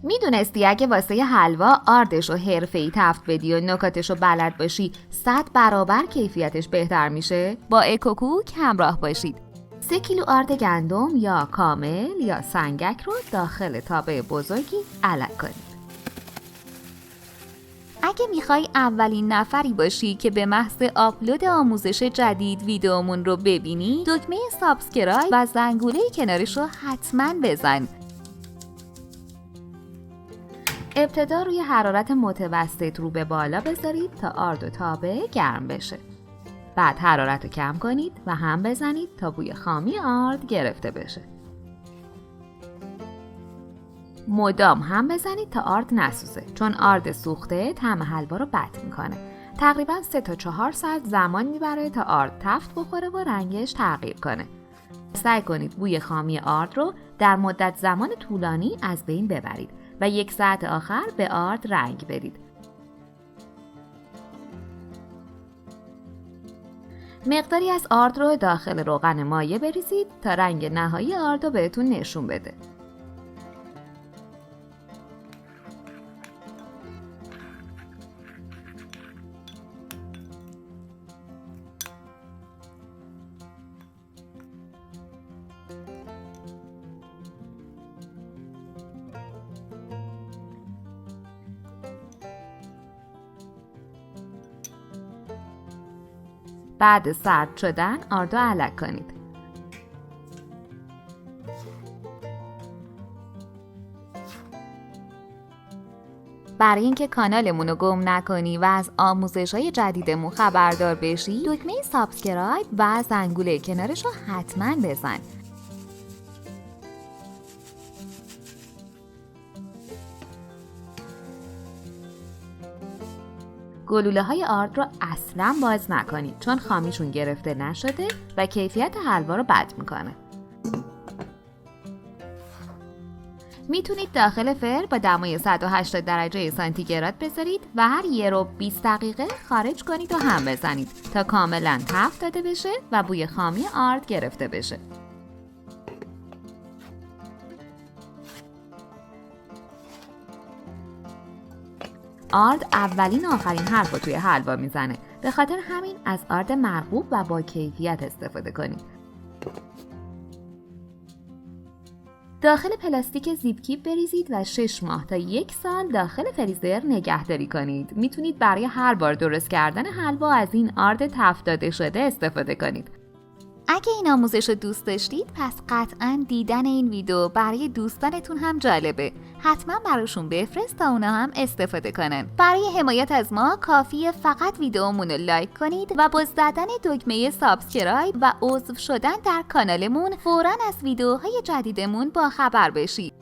میدونستی اگه واسه حلوا آردش رو حرفه‌ای تفت بدی و نکاتش رو بلد باشی 100 برابر کیفیتش بهتر میشه؟ با اکوکوک همراه باشید. 3 کیلو آرد گندم یا کامل یا سنگک رو داخل تابه بزرگی علک کنید. اگه میخوای اولین نفری باشی که به محض آپلود آموزش جدید ویدیومون رو ببینی، دکمه سابسکرایب و زنگوله کنارش رو حتما بزن. ابتدا روی حرارت متوسط رو به بالا بذارید تا آرد و تابه گرم بشه. بعد حرارت رو کم کنید و هم بزنید تا بوی خامی آرد گرفته بشه. مدام هم بزنید تا آرد نسوزه، چون آرد سوخته طعم حلوا رو بد میکنه. تقریبا 3 تا 4 ساعت زمان میبره تا آرد تفت بخوره و رنگش تغییر کنه. سعی کنید بوی خامی آرد رو در مدت زمان طولانی از بین ببرید و 1 ساعت آخر به آرد رنگ بدید. مقداری از آرد رو داخل روغن مایع بریزید تا رنگ نهایی آرد رو بهتون نشون بده. بعد سرد شدن آرد رو علک کنید. برای اینکه کانالمون رو گم نکنی و از آموزش‌های جدیدمون خبردار بشی، دکمه سابسکرایب و زنگوله کنارش رو حتما بزن. گلوله های آرد رو اصلا باز نکنید، چون خامیشون گرفته نشده و کیفیت حلوا رو بد میکنه. میتونید داخل فر با دمای 180 درجه سانتیگراد بذارید و هر 1 رو 20 دقیقه خارج کنید و هم بزنید تا کاملا تفت داده بشه و بوی خامی آرد گرفته بشه. آرد اولین آخرین حرف رو توی حلوا میزنه. به خاطر همین از آرد مرغوب و با کیفیت استفاده کنید. داخل پلاستیک زیپ کیپ بریزید و 6 ماه تا 1 سال داخل فریزر نگهداری کنید. میتونید برای هر بار درست کردن حلوا از این آرد تفت داده شده استفاده کنید. اگه این آموزش رو دوست داشتید، پس قطعاً دیدن این ویدیو برای دوستانتون هم جالبه. حتما براشون بفرست تا اونا هم استفاده کنن. برای حمایت از ما کافیه فقط ویدیومون رو لایک کنید و با زدن دکمه سابسکرایب و عضو شدن در کانالمون فوراً از ویدیوهای جدیدمون با خبر بشید.